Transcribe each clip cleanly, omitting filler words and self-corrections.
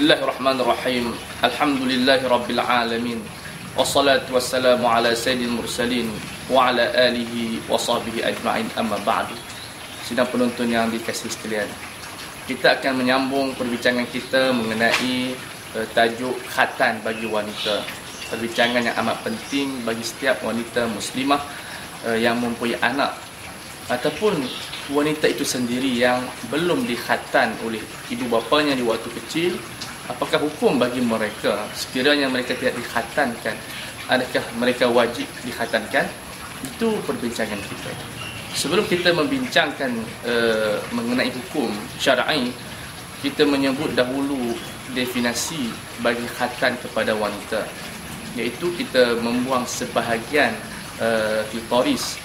Bismillahirrahmanirrahim. Alhamdulillahi rabbil alamin. Wassalatu wassalamu ala sayyidil mursalin wa ala alihi wa sahbihi ajma'in, amma ba'du. Sidang penonton yang dikasihi sekalian, kita akan menyambung perbincangan kita mengenai tajuk khatan bagi wanita. Perbincangan yang amat penting bagi setiap wanita muslimah yang mempunyai anak ataupun wanita itu sendiri yang belum dikhatan oleh ibu bapanya di waktu kecil. Apakah hukum bagi mereka sekiranya mereka tidak dikhatankan? Adakah mereka wajib dikhatankan? Itu perbincangan kita. Sebelum kita membincangkan mengenai hukum syar'i, kita menyebut dahulu definisi bagi khatan kepada wanita, iaitu kita membuang sebahagian klitoris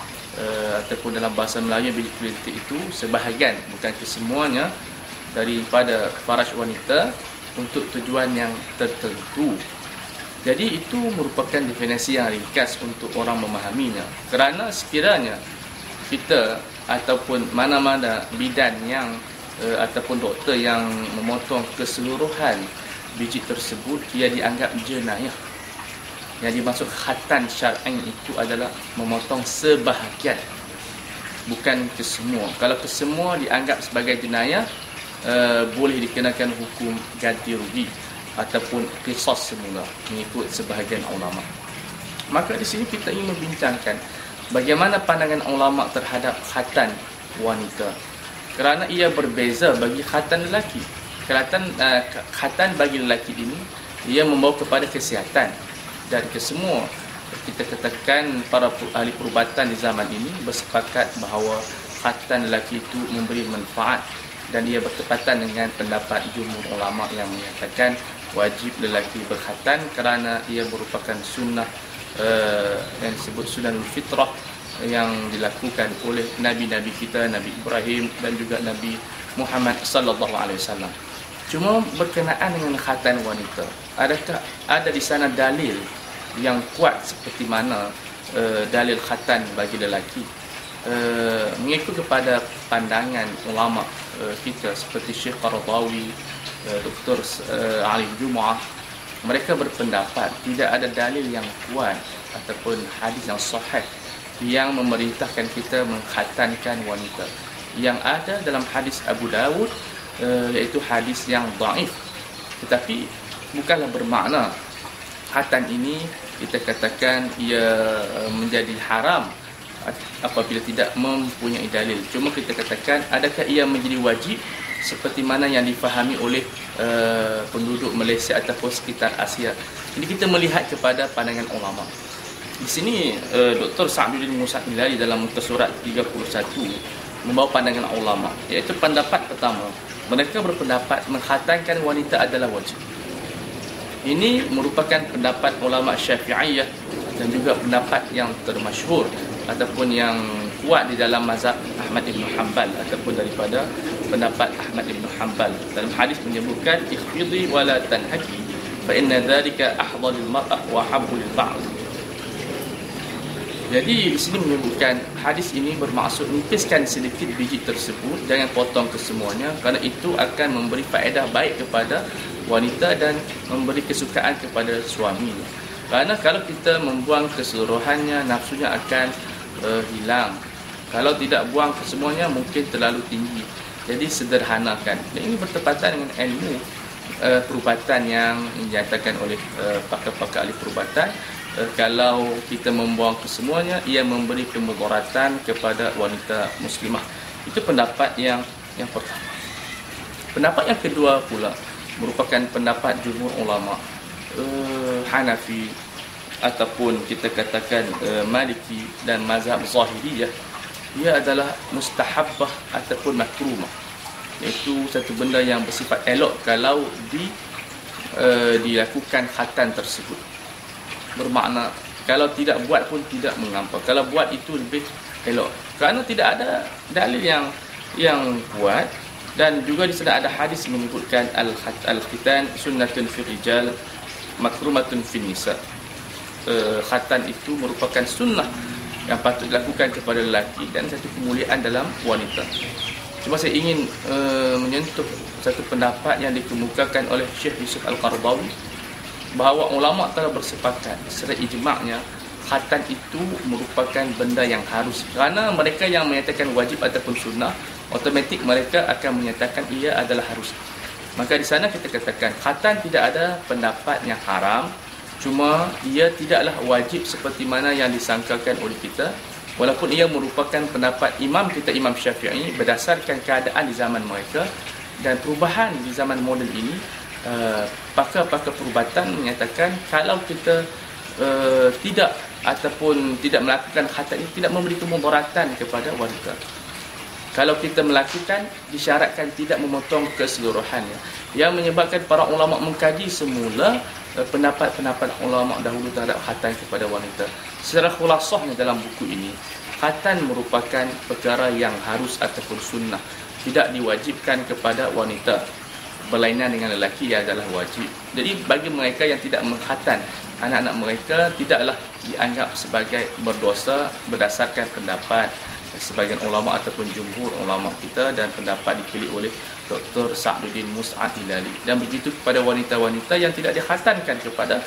ataupun dalam bahasa Melayu biji klitik itu sebahagian, bukan kesemuanya, daripada faraj wanita untuk tujuan yang tertentu. Jadi itu merupakan definisi yang ringkas untuk orang memahaminya. Kerana sekiranya kita ataupun mana-mana bidan yang ataupun doktor yang memotong keseluruhan biji tersebut, ia dianggap jenayah. Yang dimaksud khatan syar'i itu adalah memotong sebahagian, bukan kesemua. Kalau kesemua dianggap sebagai jenayah, boleh dikenakan hukum ganti rugi ataupun qisas semula mengikut sebahagian ulama. Maka di sini kita ingin membincangkan bagaimana pandangan ulama terhadap khatan wanita, kerana ia berbeza bagi khatan lelaki. Khatan bagi lelaki ini ia membawa kepada kesihatan dan kesemua. Kita katakan para ahli perubatan di zaman ini bersepakat bahawa khatan lelaki itu memberi manfaat, dan ia bertepatan dengan pendapat jumhur ulama yang menyatakan wajib lelaki berkhatan kerana ia merupakan sunnah yang disebut sunnahul fitrah yang dilakukan oleh nabi-nabi kita, Nabi Ibrahim dan juga Nabi Muhammad sallallahu alaihi wasallam. Cuma berkenaan dengan khatan wanita, adakah ada di sana dalil yang kuat seperti mana dalil khatan bagi lelaki? Mengikut kepada pandangan ulama kita seperti Syekh Qaradawi, Dr. Ali Jumu'ah, mereka berpendapat tidak ada dalil yang kuat ataupun hadis yang sahih yang memerintahkan kita mengkhatankan wanita. Yang ada dalam hadis Abu Dawud iaitu hadis yang dhaif, tetapi bukanlah bermakna khatan ini kita katakan ia menjadi haram apabila tidak mempunyai dalil. Cuma kita katakan adakah ia menjadi wajib seperti mana yang difahami oleh penduduk Malaysia ataupun sekitar Asia. Jadi kita melihat kepada pandangan ulama. Di sini Dr. Sa'duddin Musa Hilali dalam muka surat 31 membawa pandangan ulama, iaitu pendapat pertama, mereka berpendapat mengkhatankan wanita adalah wajib. Ini merupakan pendapat ulama Syafi'iyah dan juga pendapat yang termasyhur ataupun yang kuat di dalam mazhab Ahmad Ibn Hanbal ataupun daripada pendapat Ahmad Ibn Hanbal. Dalam hadis menyebutkan ikhfidhi wa la tanhaki fa inna dhalika ahdhalul mar'ah wa habbul ba'd. Jadi di sini menyebutkan hadis ini bermaksud nipiskan sedikit biji tersebut, jangan potong kesemuanya, kerana itu akan memberi faedah baik kepada wanita dan memberi kesukaan kepada suaminya. Kerana kalau kita membuang keseluruhannya, nafsunya akan hilang. Kalau tidak buang kesemuanya mungkin terlalu tinggi. Jadi sederhanakan. Dan ini bertepatan dengan ilmu perubatan yang dinyatakan oleh pakar-pakar ahli perubatan. Kalau kita membuang kesemuanya, ia memberi kemudaratan kepada wanita muslimah. Itu pendapat yang pertama. Pendapat yang kedua pula merupakan pendapat jumhur ulama Hanafi ataupun kita katakan Maliki dan mazhab Zahiriyah. Ia adalah mustahabbah ataupun makrumah, iaitu satu benda yang bersifat elok kalau dilakukan khatan tersebut. Bermakna kalau tidak buat pun tidak mengapa, kalau buat itu lebih elok, kerana tidak ada dalil yang kuat. Dan juga di sana ada hadis menyebutkan al-khitan sunnatun fil rijal makrumatun fin nisa. Khatan itu merupakan sunnah yang patut dilakukan kepada lelaki dan satu kemuliaan dalam wanita. Cuma saya ingin menyentuh satu pendapat yang dikemukakan oleh Syekh Yusuf Al-Qaradawi, bahawa ulama telah bersepakat secara ijma'nya khatan itu merupakan benda yang harus, kerana mereka yang menyatakan wajib ataupun sunnah, automatik mereka akan menyatakan ia adalah harus. Maka di sana kita katakan khatan tidak ada pendapat yang haram, cuma ia tidaklah wajib seperti mana yang disangkakan oleh kita, walaupun ia merupakan pendapat imam kita, Imam Syafi'i, berdasarkan keadaan di zaman mereka dan perubahan di zaman moden ini. Pakar-pakar perubatan menyatakan kalau kita tidak ataupun tidak melakukan khatan ini, tidak memberi kemudaratan kepada wanita. Kalau kita melakukan, disyaratkan tidak memotong keseluruhannya, yang menyebabkan para ulama mengkaji semula pendapat-pendapat ulama dahulu terhadap khatan kepada wanita. Secara khulasahnya dalam buku ini, khatan merupakan perkara yang harus ataupun sunnah, tidak diwajibkan kepada wanita. Berlainan dengan lelaki ia adalah wajib. Jadi bagi mereka yang tidak mengkhatan anak-anak mereka, tidaklah dianggap sebagai berdosa berdasarkan pendapat sebagian ulama ataupun jumhur ulama kita, dan pendapat dipilih oleh Dr. Sa'duddin Mus'ad Hilali. Dan begitu kepada wanita-wanita yang tidak dikhatankan kepada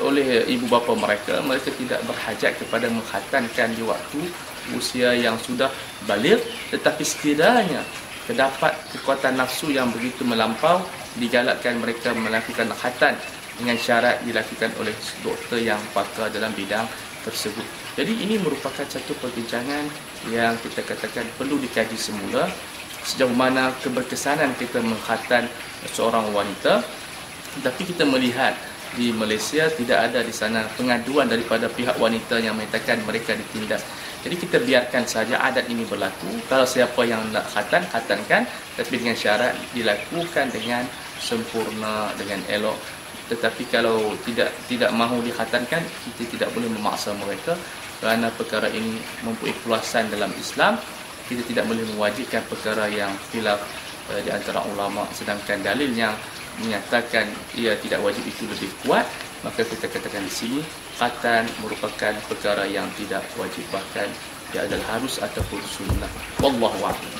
oleh ibu bapa mereka, mereka tidak berhajat kepada mengkhatankan di waktu usia yang sudah baligh, tetapi sekiranya terdapat kekuatan nafsu yang begitu melampau, digalakkan mereka melakukan khatan dengan syarat dilakukan oleh doktor yang pakar dalam bidang tersebut. Jadi ini merupakan satu perbincangan yang kita katakan perlu dikaji semula, sejauh mana keberkesanan kita mengkhatan seorang wanita. Tapi kita melihat di Malaysia tidak ada di sana pengaduan daripada pihak wanita yang menyatakan mereka ditindas. Jadi kita biarkan saja adat ini berlaku. Kalau siapa yang nak khatan, khatankan, tapi dengan syarat dilakukan dengan sempurna, dengan elok. Tetapi kalau tidak mahu dikhatankan, kita tidak boleh memaksa mereka, kerana perkara ini mempunyai keluasan dalam Islam. Kita tidak boleh mewajibkan perkara yang khilaf di antara ulama, sedangkan dalil yang menyatakan ia tidak wajib itu lebih kuat. Maka kita katakan di sini khatan merupakan perkara yang tidak wajib, bahkan dia adalah harus ataupun sunnah. Wallahu a'lam.